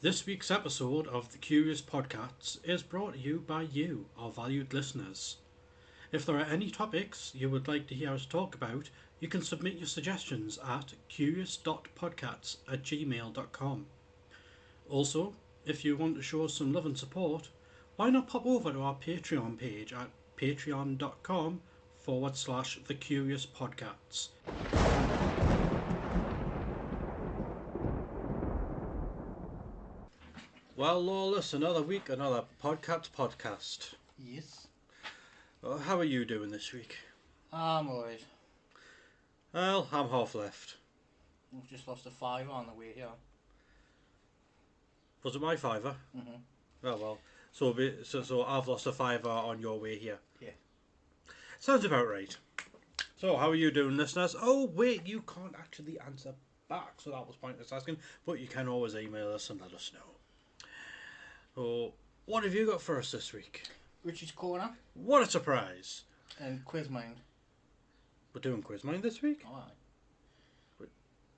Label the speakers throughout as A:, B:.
A: This week's episode of the Curious Podcasts is brought to you by you, our valued listeners. If there are any topics you would like to hear us talk about, you can submit your suggestions at curious.podcasts@gmail.com. Also, if you want to show us some love and support, why not pop over to our Patreon page at patreon.com/The Curious Podcasts. Well, Lawless, another week, another podcast.
B: Yes.
A: Well, how are you doing this week?
B: I'm alright.
A: Well, I'm half left.
B: I've just lost a fiver on the way here.
A: Was it my fiver?
B: Mm-hmm.
A: Oh well. So I've lost a fiver on your way here.
B: Yeah.
A: Sounds about right. So how are you doing, listeners? Oh wait, you can't actually answer back, so that was pointless asking. But you can always email us and let us know. So what have you got for us this week?
B: Richy's Corner
A: What a surprise!
B: and Quiz Mind.
A: We're doing Quiz Mind this week?
B: Alright.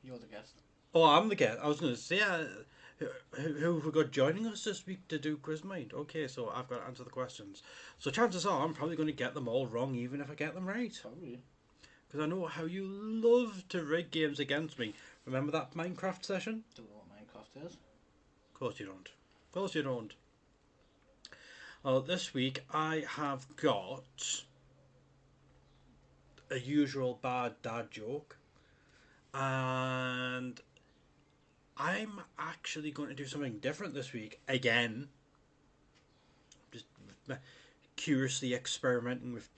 B: You're the guest.
A: Oh, I'm the guest. I was going to say, who have we got joining us this week to do Quiz Mind? Okay, so I've got to answer the questions. So chances are I'm probably going to get them all wrong, even if I get them right.
B: Probably.
A: Because I know how you love to rig games against me. Remember that Minecraft session?
B: Don't know what Minecraft is.
A: Of course you don't. Of course you don't. Well, this week I have got a usual bad dad joke. And I'm actually going to do something different this week again. Just curiously experimenting with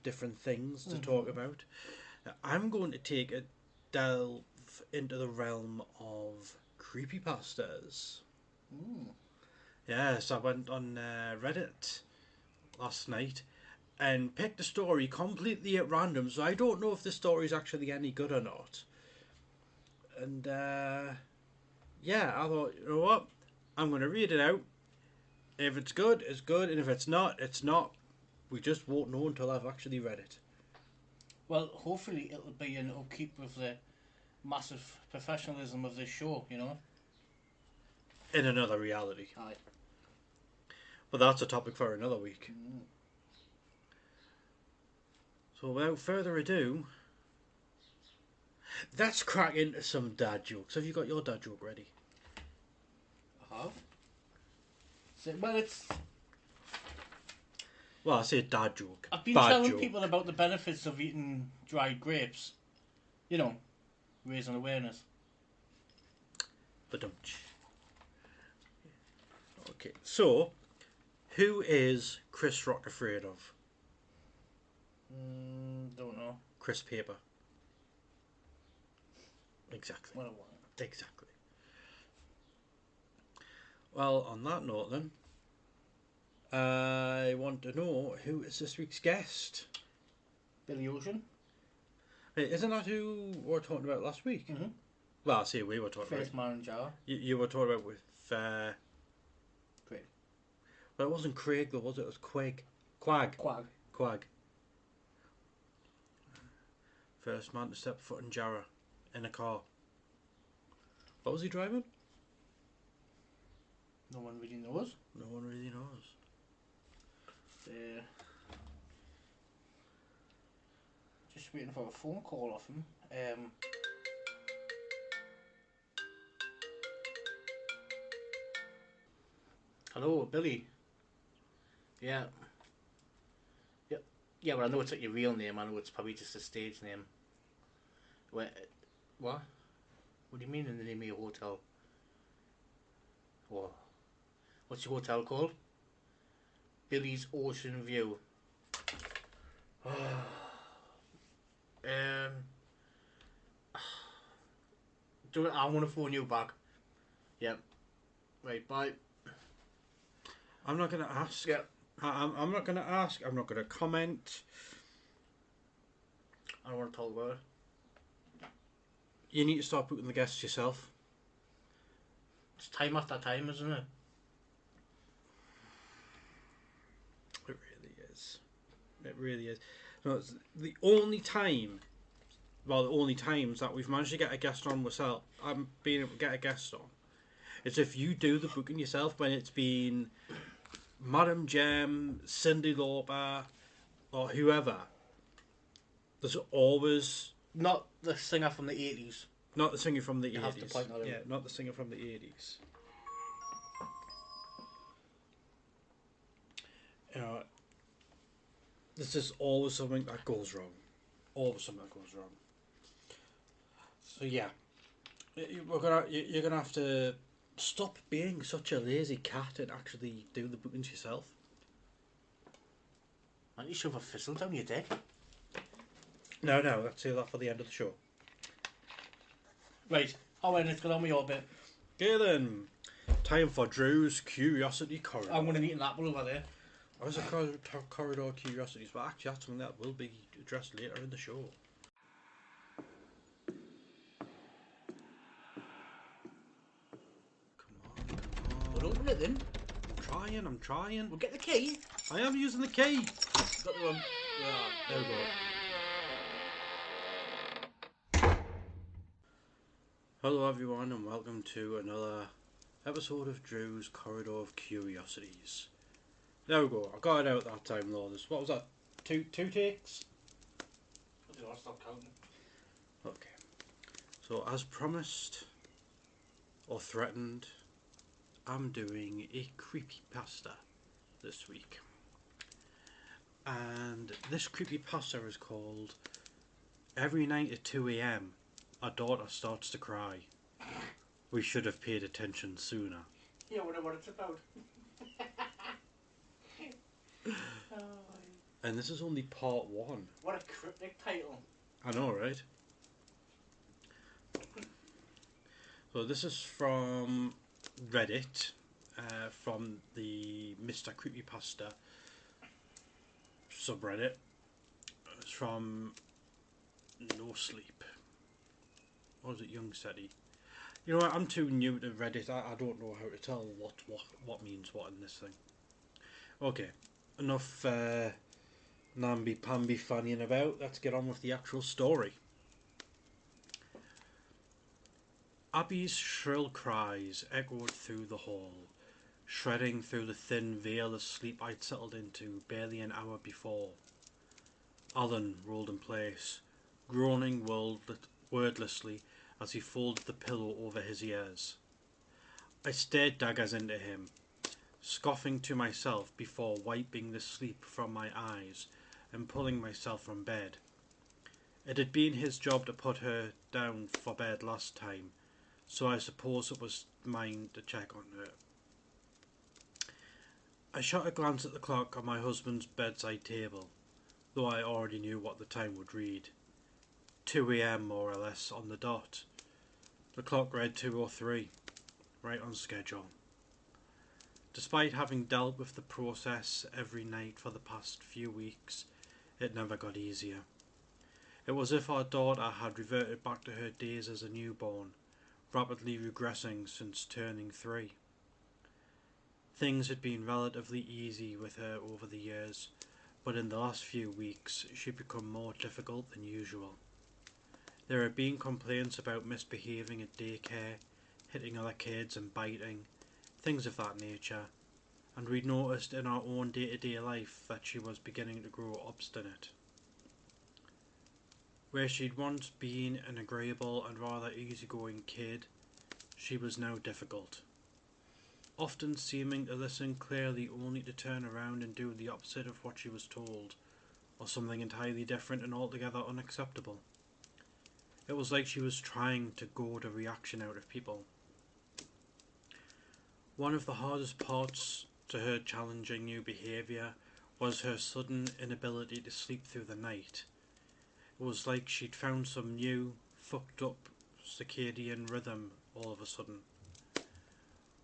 A: different things to talk about. I'm going to take a delve into the realm of creepypastas. Yes, I went on Reddit last night and picked a story completely at random, so I don't know if the story is actually any good or not. And yeah, I thought, you know what? I'm going to read it out. If it's good, it's good, and if it's not, it's not. We just won't know until I've actually read it.
B: Well, hopefully it'll be an upkeep with the massive professionalism of this show, you know?
A: In another reality.
B: Aye.
A: But that's a topic for another week. So without further ado, let's crack into some dad jokes. Have you got your dad joke ready?
B: I have. Well, it's...
A: Well, I say dad joke.
B: I've been
A: Bad
B: telling
A: joke.
B: people about the benefits of eating dried grapes. You know, raising awareness.
A: But don't. Okay, so who is Chris Rock afraid of?
B: Don't know.
A: Chris Paper. Exactly.
B: What a one.
A: Exactly. Well, on that note then, I want to know who is this week's guest.
B: Billy Ocean.
A: Hey, isn't that who we were talking about last week?
B: Mm-hmm.
A: Well, I see we were talking
B: First
A: about.
B: man in jar.
A: You were talking about with.
B: Craig.
A: Well, it wasn't Craig though, was it? It was Quag. Quag. First man to step foot in Jarrah in a car. What was he driving?
B: No one really knows.
A: No one really knows.
B: Just waiting for a phone call off him. Hello, Billy. Yeah. Yeah. Yeah, well, I know it's not your real name. I know it's probably just a stage name. What? What do you mean in the name of your hotel? What? What's your hotel called? Billy's Ocean View. I'm gonna phone you back. Yep. Right, bye.
A: I'm not going to ask.
B: Yeah.
A: I'm not going to ask. I'm not going to comment.
B: I don't want to talk about it.
A: You need to start putting the guests yourself.
B: It's time after time, isn't it?
A: It really is. It really is. No, it's the only time, well, the only times that we've managed to get a guest on myself, I'm being able to get a guest on, It's if you do the booking yourself, when it's been Madam Jem, Cyndi Lauper, or whoever. There's always
B: Not the singer from the 80s.
A: not the singer from the
B: You
A: 80s.
B: have to point that out.
A: Yeah, not the singer from the 80s. You know, there's just always something that goes wrong. Always something that goes wrong. So yeah, you're gonna have to stop being such a lazy cat and actually do the bookings yourself.
B: Why don't you shove a thistle down your dick?
A: No, let's save that for the end of the show.
B: Right, I'll end it. Get on with your bit.
A: Okay then, time for Drew's Curiosity Corridor.
B: I'm going to eat an apple over there.
A: I was a corridor curiosities, but actually that's something that will be addressed later in the show. Come on.
B: Well, open it then.
A: I'm trying.
B: We'll get the key.
A: I am using the key.
B: Got the one.
A: There we go. Hello everyone and welcome to another episode of Drew's Corridor of Curiosities. There we go. I got it out that time though. What was that? Two takes?
B: I'll stop counting.
A: Okay. So as promised or threatened, I'm doing a creepypasta this week. And this creepypasta is called Every Night at 2 a.m. Our daughter starts to cry. We should have paid attention sooner.
B: Yeah, what it's about.
A: And this is only part one.
B: What a cryptic title.
A: I know, right? So this is from Reddit, from the Mr. Creepypasta subreddit. It's from No Sleep. Or is it Young Steady? You know what, I'm too new to Reddit. I don't know how to tell what means what in this thing. Okay, enough namby-pamby fannying about. Let's get on with the actual story. Abby's shrill cries echoed through the hall, shredding through the thin veil of sleep I'd settled into barely an hour before. Alan rolled in place, groaning wordlessly as he folded the pillow over his ears. I stared daggers into him, scoffing to myself before wiping the sleep from my eyes and pulling myself from bed. It had been his job to put her down for bed last time, so I suppose it was mine to check on her. I shot a glance at the clock on my husband's bedside table, though I already knew what the time would read. 2 a.m. more or less on the dot. The clock read 2:03, right on schedule. Despite having dealt with the process every night for the past few weeks, it never got easier. It was as if our daughter had reverted back to her days as a newborn, rapidly regressing since turning 3. Things had been relatively easy with her over the years, but in the last few weeks she'd become more difficult than usual. There had been complaints about misbehaving at daycare, hitting other kids and biting, things of that nature, and we'd noticed in our own day-to-day life that she was beginning to grow obstinate. Where she'd once been an agreeable and rather easygoing kid, she was now difficult, often seeming to listen clearly only to turn around and do the opposite of what she was told, or something entirely different and altogether unacceptable. It was like she was trying to goad a reaction out of people. One of the hardest parts to her challenging new behaviour was her sudden inability to sleep through the night. It was like she'd found some new, fucked up circadian rhythm all of a sudden.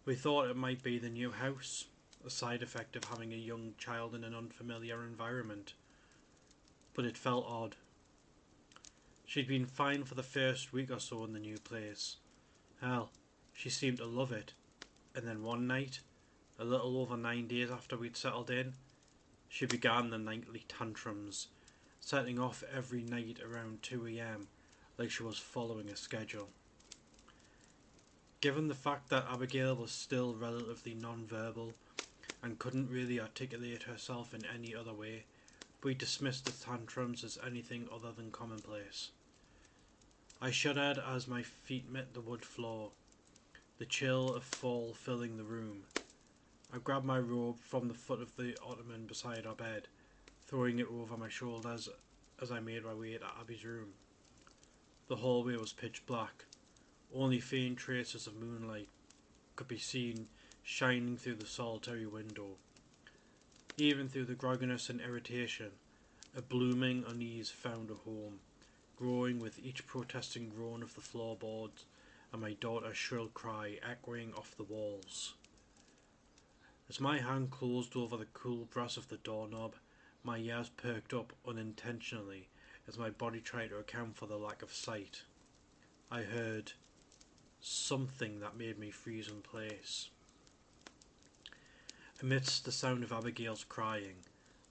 A: We thought it might be the new house, a side effect of having a young child in an unfamiliar environment, but it felt odd. She'd been fine for the first week or so in the new place. Hell, she seemed to love it. And then one night, a little over 9 days after we'd settled in, she began the nightly tantrums, setting off every night around 2 a.m. like she was following a schedule. Given the fact that Abigail was still relatively non-verbal and couldn't really articulate herself in any other way, we dismissed the tantrums as anything other than commonplace. I shuddered as my feet met the wood floor, the chill of fall filling the room. I grabbed my robe from the foot of the ottoman beside our bed, throwing it over my shoulders as I made my way to Abby's room. The hallway was pitch black. Only faint traces of moonlight could be seen shining through the solitary window. Even through the grogginess and irritation, a blooming unease found a home, growing with each protesting groan of the floorboards and my daughter's shrill cry echoing off the walls. As my hand closed over the cool brass of the doorknob, my ears perked up unintentionally as my body tried to account for the lack of sight. I heard something that made me freeze in place. Amidst the sound of Abigail's crying,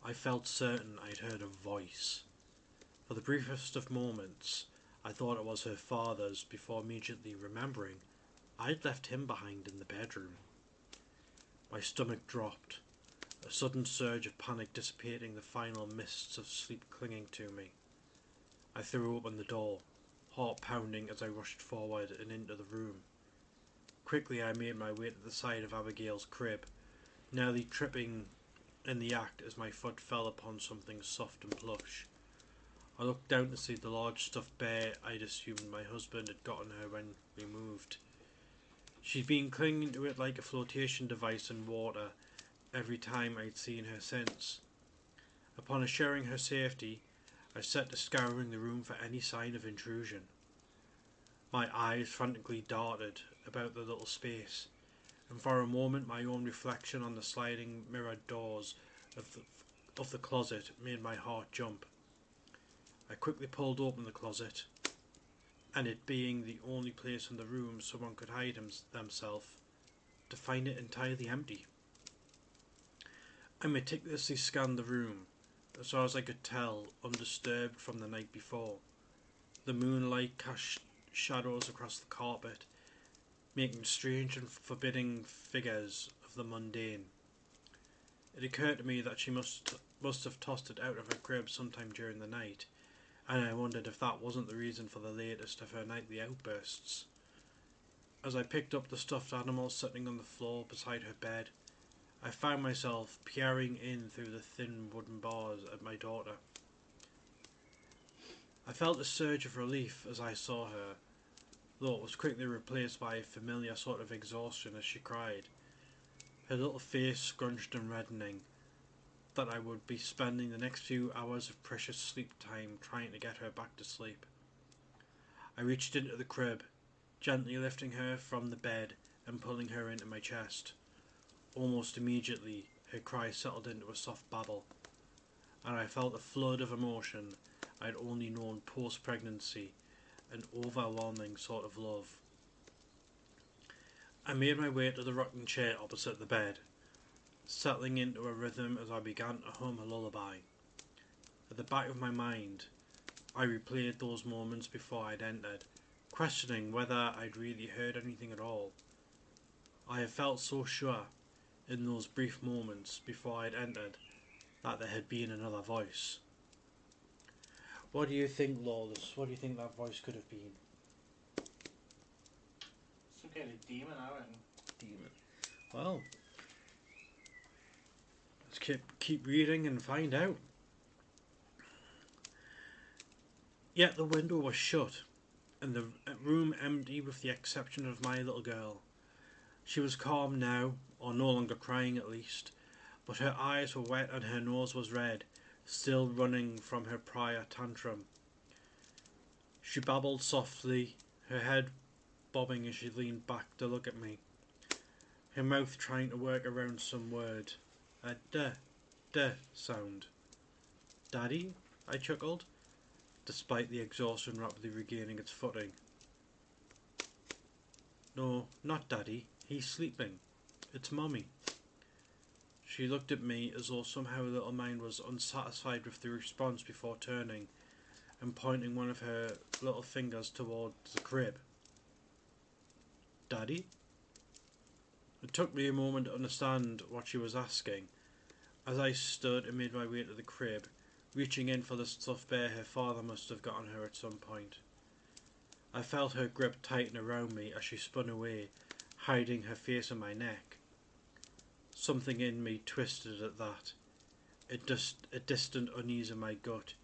A: I felt certain I'd heard a voice. For the briefest of moments, I thought it was her father's before immediately remembering I'd left him behind in the bedroom. My stomach dropped, a sudden surge of panic dissipating the final mists of sleep clinging to me. I threw open the door, heart pounding as I rushed forward and into the room. Quickly I made my way to the side of Abigail's crib, nearly tripping in the act as my foot fell upon something soft and plush. I looked down to see the large stuffed bear I'd assumed my husband had gotten her when we moved. She'd been clinging to it like a flotation device in water every time I'd seen her since. Upon assuring her safety, I set to scouring the room for any sign of intrusion. My eyes frantically darted about the little space, and for a moment my own reflection on the sliding mirrored doors of the closet made my heart jump. I quickly pulled open the closet, and it being the only place in the room someone could hide themselves, to find it entirely empty. I meticulously scanned the room, as far as I could tell, undisturbed from the night before. The moonlight cast shadows across the carpet, making strange and forbidding figures of the mundane. It occurred to me that she must have tossed it out of her crib sometime during the night, and I wondered if that wasn't the reason for the latest of her nightly outbursts. As I picked up the stuffed animal sitting on the floor beside her bed, I found myself peering in through the thin wooden bars at my daughter. I felt a surge of relief as I saw her, though it was quickly replaced by a familiar sort of exhaustion as she cried, her little face scrunched and reddening, that I would be spending the next few hours of precious sleep time trying to get her back to sleep. I reached into the crib, gently lifting her from the bed and pulling her into my chest. Almost immediately, her cry settled into a soft babble, and I felt a flood of emotion I'd only known post-pregnancy, an overwhelming sort of love. I made my way to the rocking chair opposite the bed, settling into a rhythm as I began to hum a lullaby. At the back of my mind, I replayed those moments before I'd entered, questioning whether I'd really heard anything at all. I had felt so sure, in those brief moments before I'd entered, that there had been another voice. What do you think, Lawless? What do you think that voice could have been?
B: Some kind of demon, I reckon.
A: Demon. Well, let's keep reading and find out. Yet the window was shut, and the room empty with the exception of my little girl. She was calm now, or no longer crying at least, but her eyes were wet and her nose was red, still running from her prior tantrum. She babbled softly, her head bobbing as she leaned back to look at me, her mouth trying to work around some word, a duh sound. Daddy? I chuckled, despite the exhaustion rapidly regaining its footing. No, not Daddy. He's sleeping. It's Mummy. She looked at me as though somehow little mind was unsatisfied with the response before turning and pointing one of her little fingers towards the crib. Daddy? It took me a moment to understand what she was asking. As I stood and made my way to the crib, reaching in for the stuffed bear her father must have gotten her at some point. I felt her grip tighten around me as she spun away, hiding her face in my neck. Something in me twisted at that, a distant unease in my gut,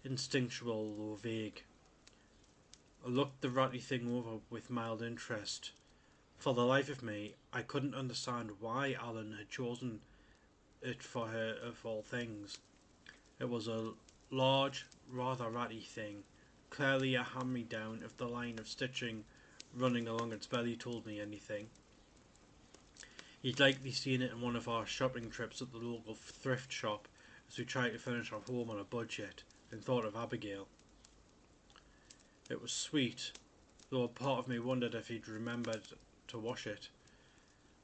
A: instinctual though vague. I looked the ratty thing over with mild interest. For the life of me, I couldn't understand why Alan had chosen it for her of all things. It was a large, rather ratty thing, clearly a hand-me-down if the line of stitching running along its belly told me anything. He'd likely seen it in one of our shopping trips at the local thrift shop as we tried to finish our home on a budget and thought of Abigail. It was sweet, though a part of me wondered if he'd remembered to wash it.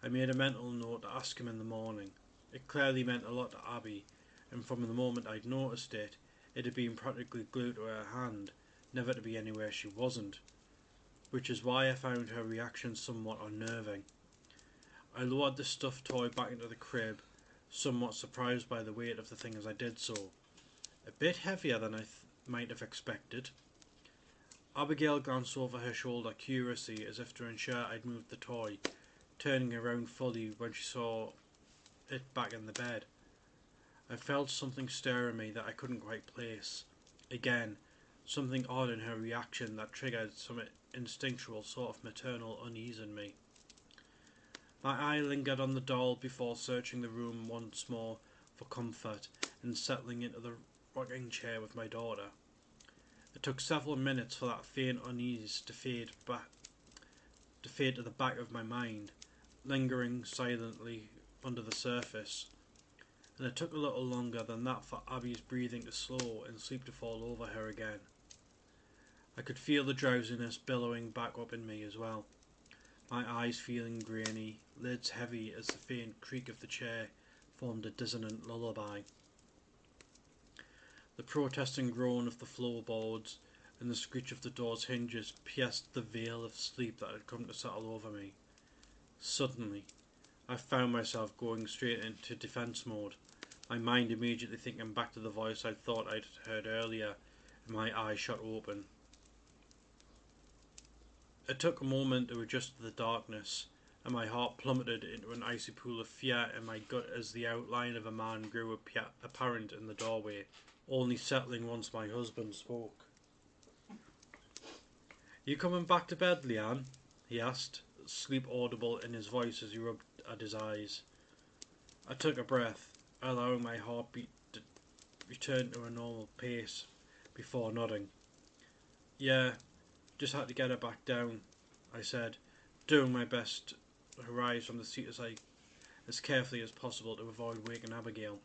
A: I made a mental note to ask him in the morning. It clearly meant a lot to Abby, and from the moment I'd noticed it, it had been practically glued to her hand, never to be anywhere she wasn't, which is why I found her reaction somewhat unnerving. I lowered the stuffed toy back into the crib, somewhat surprised by the weight of the thing as I did so. A bit heavier than I might have expected. Abigail glanced over her shoulder curiously as if to ensure I'd moved the toy, turning around fully when she saw it back in the bed. I felt something stir in me that I couldn't quite place. Again, something odd in her reaction that triggered some instinctual sort of maternal unease in me. My eye lingered on the doll before searching the room once more for comfort and settling into the rocking chair with my daughter. It took several minutes for that faint unease to fade to the back of my mind, lingering silently under the surface, and it took a little longer than that for Abby's breathing to slow and sleep to fall over her again. I could feel the drowsiness billowing back up in me as well, my eyes feeling grainy, lids heavy as the faint creak of the chair formed a dissonant lullaby. The protesting groan of the floorboards and the screech of the door's hinges pierced the veil of sleep that had come to settle over me. Suddenly, I found myself going straight into defence mode, my mind immediately thinking back to the voice I thought I'd heard earlier, and my eyes shot open. It took a moment to adjust to the darkness, and my heart plummeted into an icy pool of fear in my gut as the outline of a man grew apparent in the doorway, only settling once my husband spoke. "You coming back to bed, Leanne?" he asked, sleep audible in his voice as he rubbed at his eyes. I took a breath, allowing my heartbeat to return to a normal pace before nodding. "Yeah, just had to get her back down," I said, doing my best to rise from the seat as carefully as possible to avoid waking Abigail.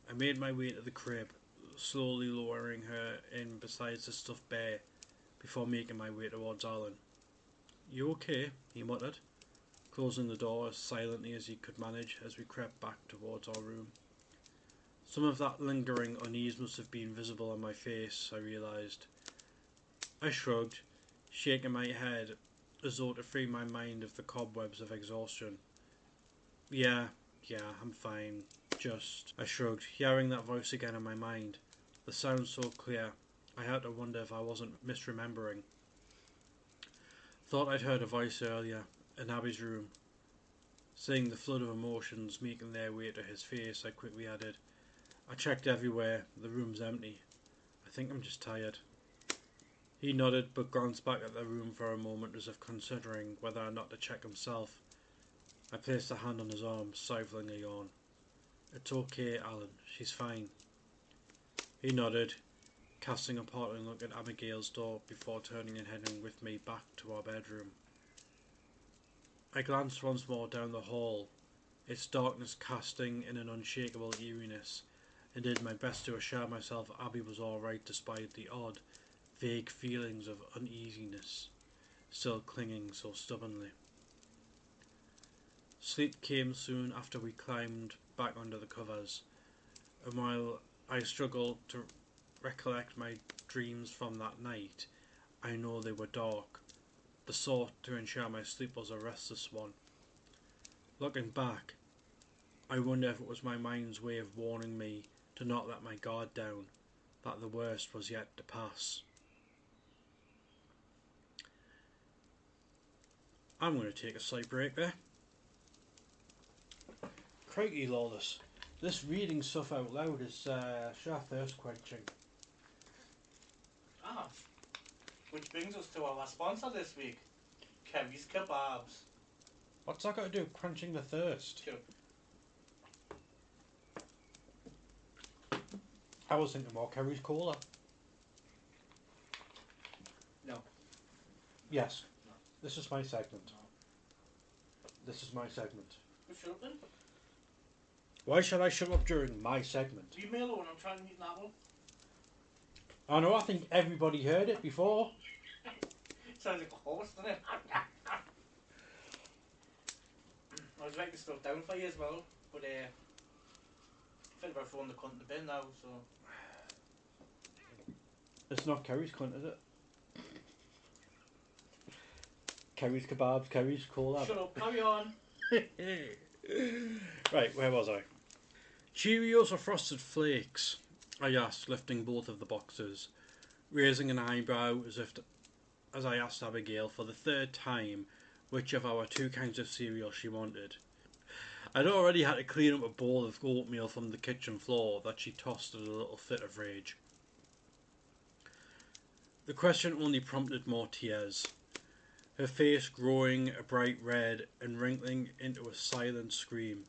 A: I made my way to the crib, slowly lowering her in beside the stuffed bear before making my way towards Alan. "You okay?" he muttered, closing the door as silently as he could manage as we crept back towards our room. Some of that lingering unease must have been visible on my face, I realised. I shrugged, shaking my head as though to free my mind of the cobwebs of exhaustion. Yeah, I'm fine. I shrugged, hearing that voice again in my mind. The sound so clear, I had to wonder if I wasn't misremembering. Thought I'd heard a voice earlier, in Abby's room. Seeing the flood of emotions making their way to his face, I quickly added, "I checked everywhere, the room's empty. I think I'm just tired." He nodded, but glanced back at the room for a moment as if considering whether or not to check himself. I placed a hand on his arm, stifling a yawn. "It's okay, Alan. She's fine." He nodded, casting a parting look at Abigail's door before turning and heading with me back to our bedroom. I glanced once more down the hall, its darkness casting in an unshakable eeriness, and did my best to assure myself Abby was all right despite the odd, vague feelings of uneasiness still clinging so stubbornly. Sleep came soon after we climbed back under the covers, and while I struggled to recollect my dreams from that night, I know they were dark, the sort to ensure my sleep was a restless one. Looking back, I wonder if it was my mind's way of warning me to not let my guard down, that the worst was yet to pass. I'm going to take a slight break there. Crikey, Lawless. This reading stuff out loud is sure thirst quenching.
B: Ah, which brings us to our sponsor this week, Kerry's Kebabs.
A: What's that got to do with quenching the thirst?
B: Sure.
A: I was thinking more Kerry's Cola.
B: No.
A: Yes.
B: No.
A: This is my segment.
B: No.
A: This is my segment.
B: You shut up then?
A: Why should I shut up during my segment?
B: Leave me alone, I'm trying to eat an apple.
A: I know, I think everybody heard it before.
B: Sounds like a horse, doesn't it? I was writing stuff down for you as well, but I think I've thrown the cunt in the bin now, so...
A: It's not Kerry's cunt, is it? Kerry's Kebabs, Kerry's Cola.
B: Shut up, carry on.
A: Right, where was I? Cheerios or Frosted Flakes? I asked, lifting both of the boxes, raising an eyebrow as I asked Abigail for the third time which of our two kinds of cereal she wanted. I'd already had to clean up a bowl of oatmeal from the kitchen floor that she tossed in a little fit of rage. The question only prompted more tears, her face growing a bright red and wrinkling into a silent scream,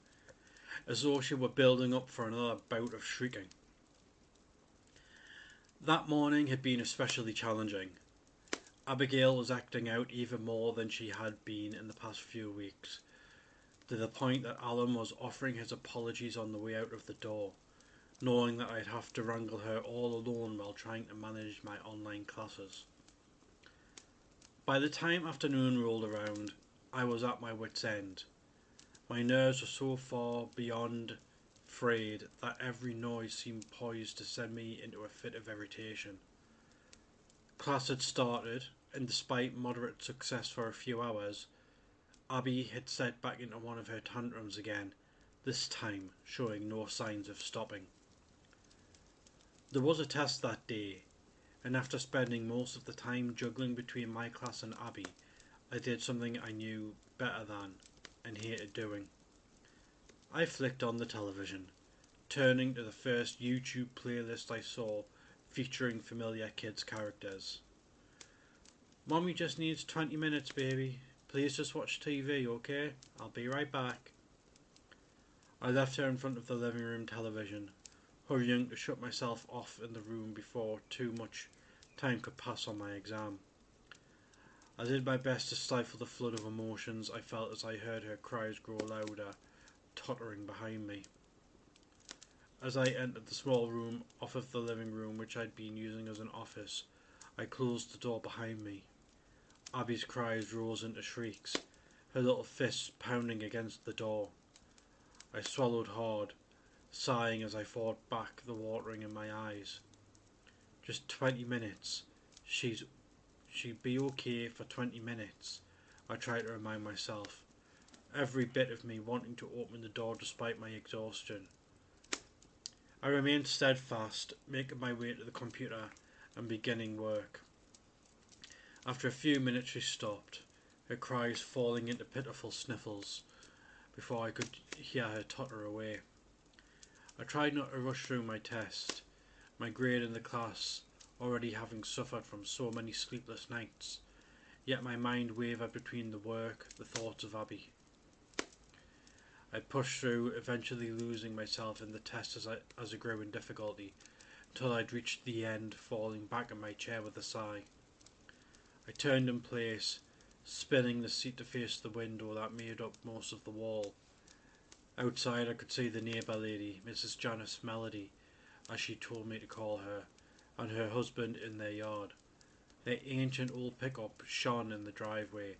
A: as though she were building up for another bout of shrieking. That morning had been especially challenging. Abigail was acting out even more than she had been in the past few weeks, to the point that Alan was offering his apologies on the way out of the door, knowing that I'd have to wrangle her all alone while trying to manage my online classes. By the time afternoon rolled around, I was at my wit's end. My nerves were so far beyond frayed that every noise seemed poised to send me into a fit of irritation. Class had started, and despite moderate success for a few hours, Abby had set back into one of her tantrums again, this time showing no signs of stopping. There was a test that day, and after spending most of the time juggling between my class and Abby, I did something I knew better than and hated doing. I flicked on the television, turning to the first YouTube playlist I saw featuring familiar kids' characters. Mommy just needs 20 minutes, baby. Please just watch TV, okay? I'll be right back. I left her in front of the living room television, hurrying to shut myself off in the room before too much time could pass on my exam. I did my best to stifle the flood of emotions I felt as I heard her cries grow louder, tottering behind me. As I entered the small room off of the living room which I'd been using as an office, I closed the door behind me. Abby's cries rose into shrieks, her little fists pounding against the door. I swallowed hard, sighing as I fought back the watering in my eyes. Just 20 minutes. She'd be okay for 20 minutes, I tried to remind myself, every bit of me wanting to open the door despite my exhaustion. I remained steadfast, making my way to the computer and beginning work. After a few minutes she stopped, her cries falling into pitiful sniffles, before I could hear her totter away. I tried not to rush through my test, my grade in the class already having suffered from so many sleepless nights, yet my mind wavered between the work, the thoughts of Abby. I pushed through, eventually losing myself in the test as it grew in difficulty, until I'd reached the end, falling back in my chair with a sigh. I turned in place, spinning the seat to face the window that made up most of the wall. Outside I could see the neighbour lady, Mrs. Janice Melody, as she told me to call her, and her husband in their yard. Their ancient old pickup shone in the driveway,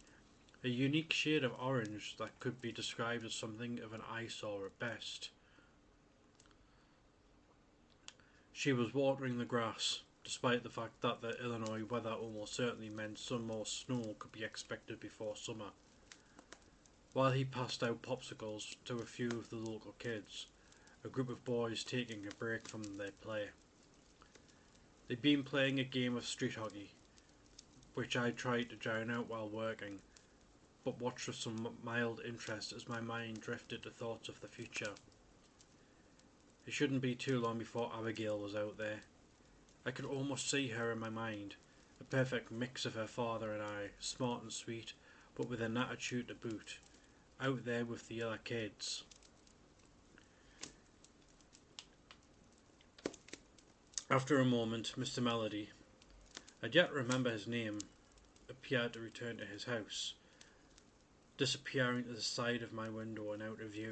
A: a unique shade of orange that could be described as something of an eyesore at best. She was watering the grass, despite the fact that the Illinois weather almost certainly meant some more snow could be expected before summer. While he passed out popsicles to a few of the local kids, a group of boys taking a break from their play. They'd been playing a game of street hockey, which I tried to drown out while working, but watched with some mild interest as my mind drifted to thoughts of the future. It shouldn't be too long before Abigail was out there. I could almost see her in my mind, a perfect mix of her father and I, smart and sweet, but with an attitude to boot, out there with the other kids. After a moment, Mr. Melody, I'd yet remember his name, appeared to return to his house, disappearing to the side of my window and out of view.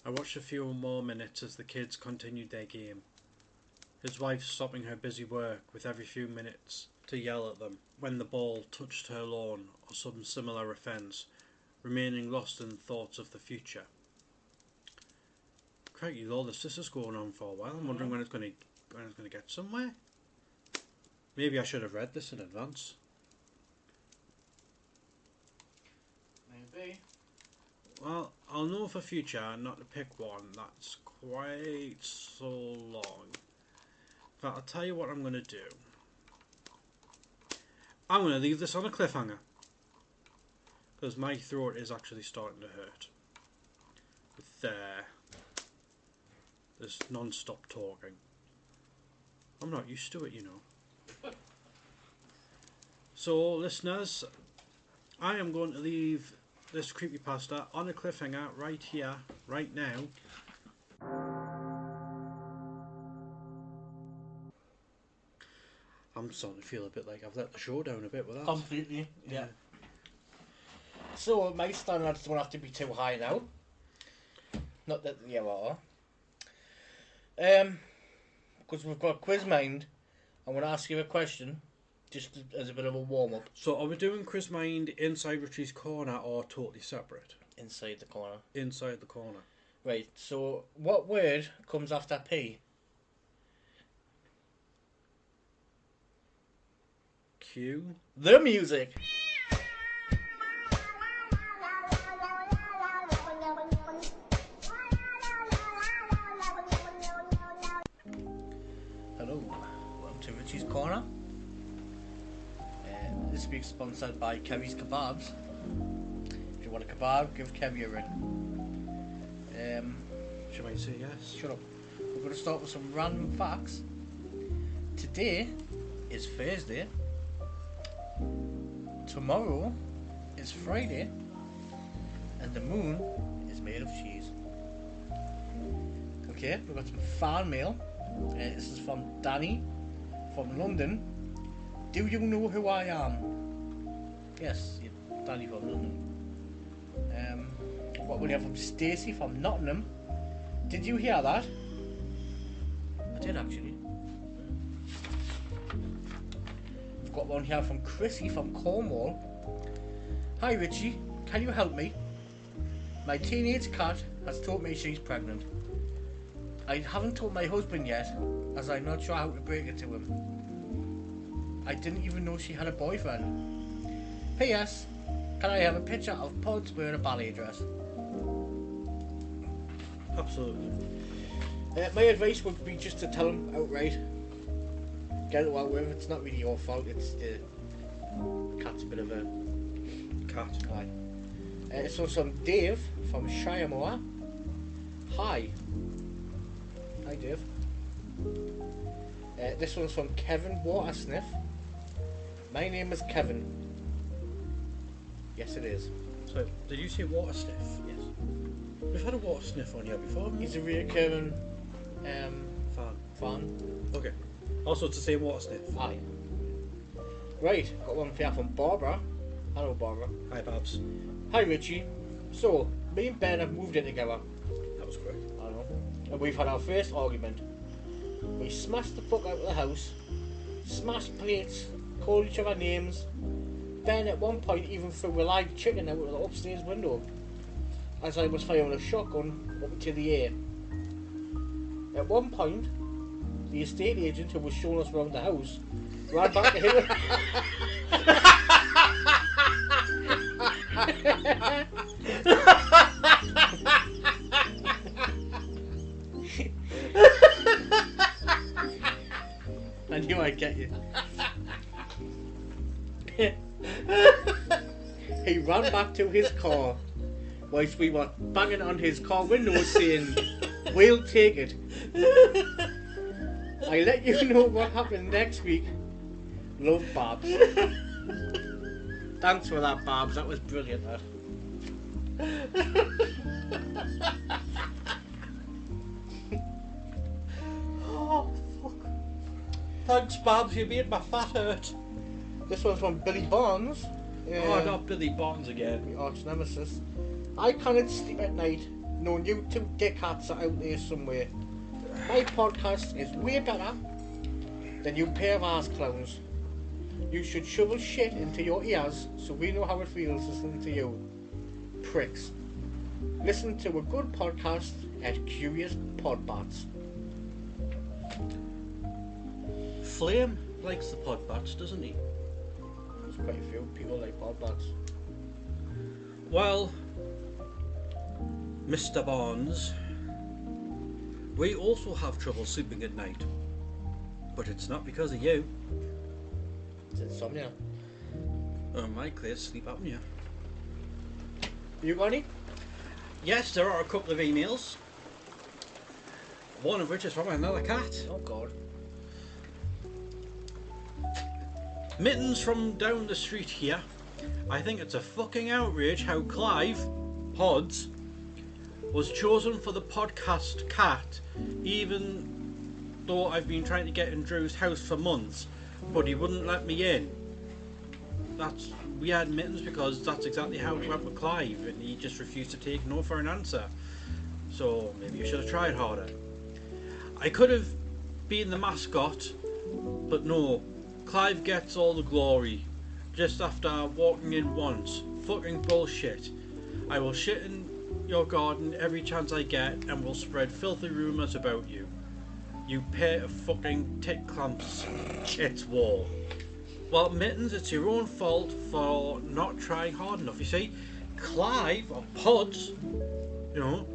A: I watched a few more minutes as the kids continued their game, his wife stopping her busy work with every few minutes to yell at them when the ball touched her lawn or some similar offence, remaining lost in thoughts of the future. Crikey, all this is going on for a while. I'm wondering when it's going to get somewhere. Maybe I should have read this in advance.
B: Maybe.
A: Well, I'll know for future not to pick one that's quite so long. But I'll tell you what I'm going to do. I'm going to leave this on a cliffhanger, because my throat is actually starting to hurt with this non-stop talking. I'm not used to it, you know. So, listeners, I am going to leave this creepypasta on a cliffhanger right here, right now. I'm starting to feel a bit like I've let the show down a bit with that.
B: Completely, yeah. So my standards don't have to be too high now. Not that they ever are. Because we've got Quiz Mind, I'm going to ask you a question, just as a bit of a warm-up.
A: So are we doing Quiz Mind inside Richie's corner or totally separate?
B: Inside the corner.
A: Inside the corner.
B: Right, so what word comes after P?
A: Q.
B: The music. Hello, welcome to Richie's Corner. This week's sponsored by Kevy's Kebabs. If you want a kebab, give Kevy a ring.
A: She might say yes.
B: Shut up. We're going to start with some random facts. Today is Thursday. Tomorrow is Friday. And the moon is made of cheese. Okay, we've got some fan mail. This is from Danny from London. Do you know who I am? Yes, Danny from London. What we have from Stacey from Nottingham. Did you hear that? I did actually. We've got one here from Chrissy from Cornwall. Hi Richie, can you help me? My teenage cat has told me she's pregnant. I haven't told my husband yet, as I'm not sure how to break it to him. I didn't even know she had a boyfriend. P.S. Can I have a picture of Pods wearing a ballet dress?
A: Absolutely.
B: My advice would be just to tell him outright. Get it out with him. It's not really your fault. It's the cat's a bit of a
A: Cat.
B: Aye. So from Dave from Shiremore. Hi. Hi Dave. This one's from Kevin Watersniff. My name is Kevin. Yes, it is.
A: So, did you say water sniff?
B: Yes.
A: We've had a water sniff on here before, haven't we?
B: He's a recurring
A: Fan.
B: fan.
A: Okay. Also, it's the same water sniff.
B: Aye. Right, got one here from Barbara. Hello, Barbara.
A: Hi, Babs.
B: Hi, Richie. So, me and Ben have moved in together.
A: That was quick.
B: I know. And we've had our first argument. We smashed the fuck out of the house, smashed plates, called each other names. Ben at one point even threw a live chicken out of the upstairs window as I was firing a shotgun up into the air. At one point, the estate agent who was showing us around the house ran back to him. I knew I'd get you. He ran back to his car whilst we were banging on his car window saying, "We'll take it." I let you know what happened next week. Love, Babs. Thanks for that, Babs. That was brilliant, that.
A: Oh, fuck. Thanks, Babs. You made my fat hurt.
B: This one's from Billy Barnes.
A: Oh, not Billy Barnes again.
B: My arch nemesis. I cannot sleep at night knowing you two dickhats are out there somewhere. My podcast is way better than you pair of ass clowns. You should shovel shit into your ears so we know how it feels listening to you. Pricks. Listen to a good podcast at Curious Podbats.
A: Flame likes the Podbats, doesn't he?
B: There's quite a few people like Podbats.
A: Well, Mr. Barnes, we also have trouble sleeping at night. But it's not because of you.
B: It's insomnia.
A: My clear sleep apnea.
B: You got any?
A: Yes, there are a couple of emails. One of which is from another cat.
B: Oh God.
A: Mittens from down the street here. I think it's a fucking outrage how Clive Pods was chosen for the podcast cat, even though I've been trying to get in Drew's house for months, but he wouldn't let me in. We had Mittens because that's exactly how it went with Clive, and he just refused to take no for an answer. So maybe you should have tried harder. I could have been the mascot, but no. Clive gets all the glory, just after walking in once. Fucking bullshit. I will shit in your garden every chance I get and will spread filthy rumours about you. You pair of fucking tit clamps. It's war. Well, Mittens, it's your own fault for not trying hard enough. You see, Clive, or Pods, you know,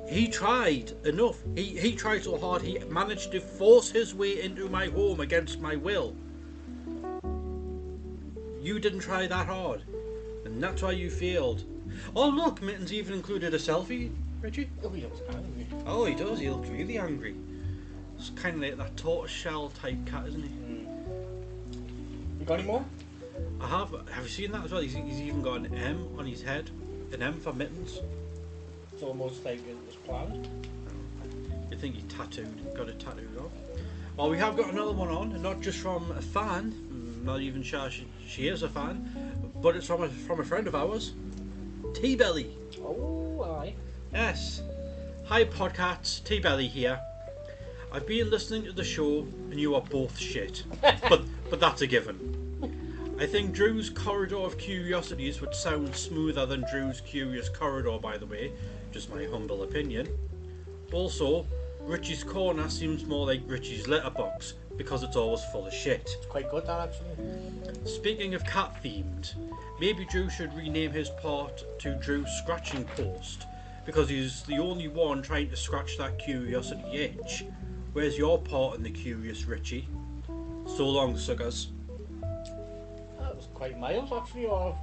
A: he tried enough. He tried so hard he managed to force his way into my home against my will. You didn't try that hard, and that's why you failed. Oh look, Mittens even included a selfie, Richie.
B: Oh, he looks angry.
A: Oh, he does. He looks really angry. It's kind of like that tortoiseshell type cat, isn't he?
B: You got any more?
A: I have. Have you seen that as well? He's even got an M on his head. An M for Mittens.
B: It's almost like it was planned.
A: You think he got it tattooed on? Well, we have got another one on, and not just from a fan. Not even sure she is a fan, but it's from a friend of ours, T-Belly.
B: Oh, aye.
A: Yes. Hi podcasts, T-Belly here. I've been listening to the show, and you are both shit. but that's a given. I think Drew's Corridor of Curiosities would sound smoother than Drew's Curious Corridor, by the way. Just my humble opinion. Also, Richie's Corner seems more like Richie's Letterbox, because it's always full of shit.
B: It's quite good, that, actually.
A: Speaking of cat themed, maybe Drew should rename his part to Drew's Scratching Post, because he's the only one trying to scratch that curiosity itch. Where's your part in the curious, Richie? So long, suckers.
B: That was quite mild, actually, or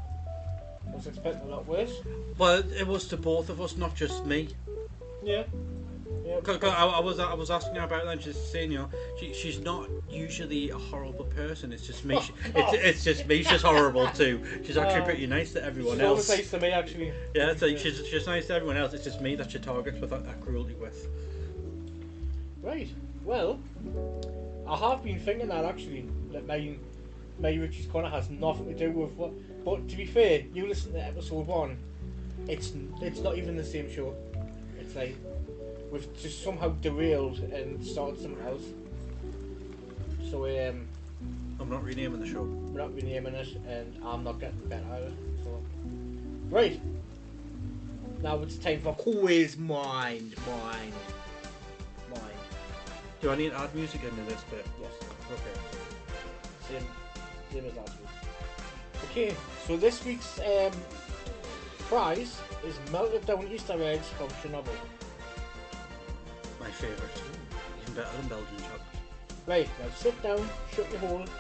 B: I was expecting a lot worse.
A: Well, it was to both of us, not just me.
B: Yeah. Yeah.
A: I was asking her about that, and she's saying, you know, she's not usually a horrible person. It's just me. It's just me. She's horrible too. She's actually pretty nice to everyone else.
B: She's always nice to me, actually.
A: Yeah, it's like she's nice to everyone else. It's just me that she targets with that cruelty with.
B: Right. Well, I have been thinking that actually that my Richie's Corner has nothing to do with what. But to be fair, you listen to episode 1. It's not even the same show. It's like we've just somehow derailed and started something else. So
A: I'm not renaming the show.
B: We're not renaming it, and I'm not getting better at it. So right. Now it's time for quiz mind.
A: Do I need to add music into this bit?
B: Yes.
A: Okay.
B: Same as last week. Okay, so this week's prize is melted down Easter eggs from Chernobyl.
A: My favourite. Even better than Belgian chocolate.
B: Right, now sit down, shut your hole, and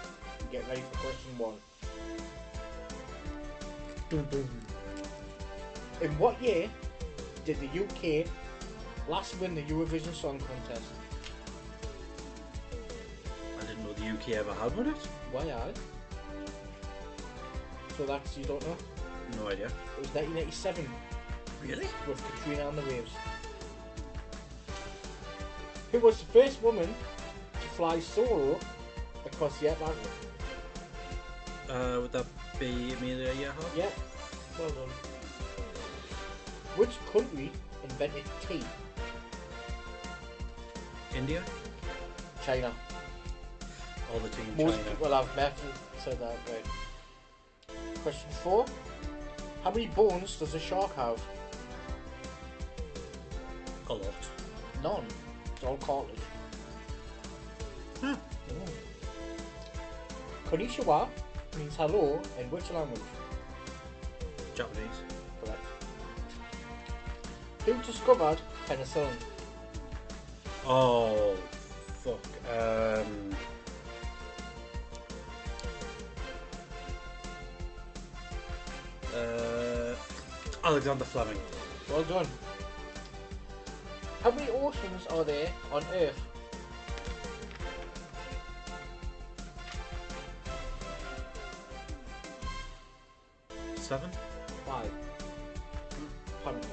B: get ready for question 1. Dun, dun. In what year did the UK last win the Eurovision Song Contest?
A: I didn't know the UK ever had one. It.
B: Why are? So that's, you don't know?
A: No idea.
B: It was 1987
A: Really?
B: with Katrina and the Waves. Who was the first woman to fly solo across the Atlantic?
A: Would that be Amelia Earhart?
B: Yeah, well done. Which country invented tea?
A: India?
B: China.
A: All the team
B: Most
A: China.
B: people I've met said that, right. Question 4. How many bones does a shark have?
A: A lot.
B: None. It's all cartilage.
A: Huh.
B: Konnichiwa means hello in which language?
A: Japanese.
B: Correct. Who discovered penicillin?
A: Oh, fuck. Alexander Fleming.
B: Well done. How many oceans are there on Earth?
A: Seven?
B: 5. Apparently.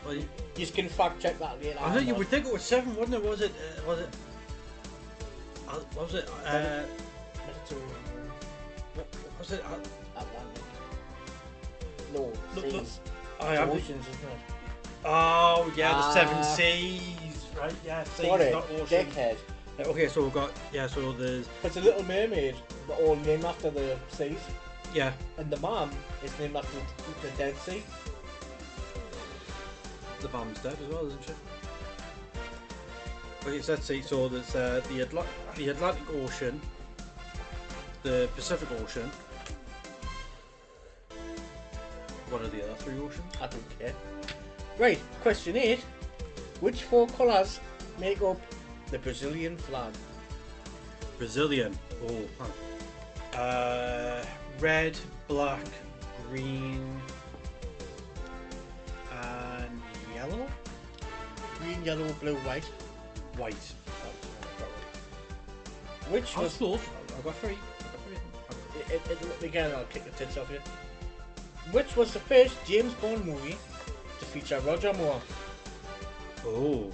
A: Well,
B: You can fact check that later.
A: I think you would think it was 7, wouldn't it? Was it? Was it?
B: Mediterranean.
A: What was it?
B: Atlantic. No,
A: No,
B: seas.
A: I
B: It's
A: am.
B: oceans, isn't it?
A: Oh yeah, the
B: Ah.
A: 7 seas, right? Yeah, seas,
B: Sorry,
A: not oceans.
B: dickhead.
A: Okay, so we've got so there's
B: It's a Little Mermaid. They're all named after the seas.
A: yeah.
B: And the man is named after the Dead Sea.
A: The bomb's dead as well, isn't she? Okay, so let's see. So there's the Atlantic Ocean, the Pacific Ocean. What are the other 3 oceans?
B: I don't care. Right, question 8. Which 4 colours make up the Brazilian flag?
A: Brazilian. Oh, red, black, green, and yellow.
B: Green, yellow, blue, white.
A: White.
B: Which
A: I was
B: was...
A: close. I got 3.
B: Again, I'll kick the tits off you. Which was the first James Bond movie to feature Roger Moore?
A: Oh.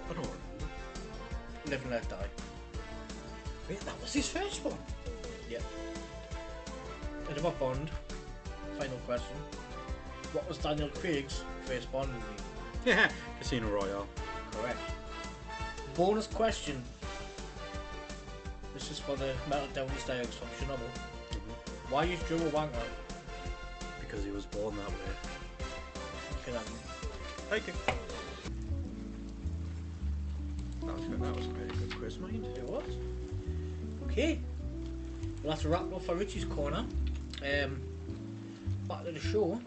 A: I don't remember.
B: Live and Let Die.
A: Wait, that was his first one.
B: Yep. Another Bond. Final question. What was Daniel Craig's first Bond movie?
A: Yeah, Casino Royale.
B: Correct. Bonus question. This is for the Melted Down Easter eggs from Chernobyl. Why is Drew a wanker?
A: Because he was born that way.
B: You can have him.
A: Thank you. That was a very good quiz, mind.
B: It was. Okay. Well, that's a wrap up for Richie's Corner. Back to the show.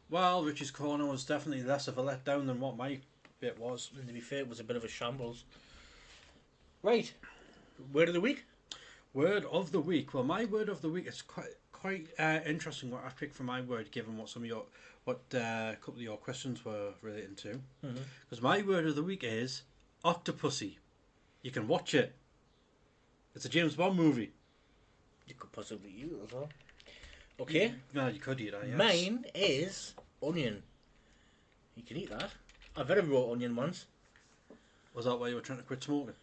A: Well, Richie's Corner was definitely less of a letdown than what my bit was.
B: And to be fair, it was a bit of a shambles. Right. Word of the week?
A: Word of the week. Well, my word of the week is quite interesting what I picked for my word, given what a couple of your questions were relating to. Because my word of the week is Octopussy. You can watch it. It's a James Bond movie.
B: You could possibly eat it as well. Okay.
A: Well, you could eat that, yes.
B: Mine is onion. You can eat that. I've had a raw onion once.
A: Was that why you were trying to quit smoking?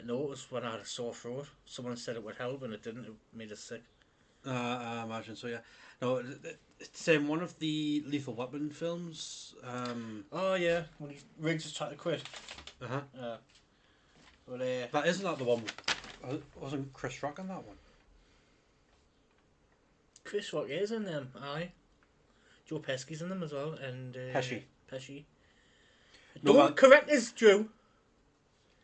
B: No, it was when I had a sore throat. Someone said it would help and it didn't. It made us sick.
A: I imagine so. Yeah. No, it's one of the Lethal Weapon films.
B: Oh yeah, when Riggs is trying to quit.
A: Uh-huh.
B: But
A: That isn't that the one. Wasn't Chris Rock in that one?
B: Chris Rock is in them. Aye. Joe Pesci's in them as well, and
A: Pesci.
B: Pesci.
A: No,
B: Don't correct us, Drew.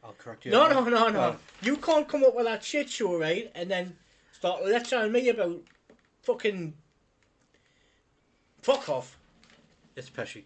A: I'll correct you.
B: No, no, no, no.
A: Well,
B: You can't come up with that shit show, right? And then start lecturing me about fucking. Fuck off.
A: it's Pesci.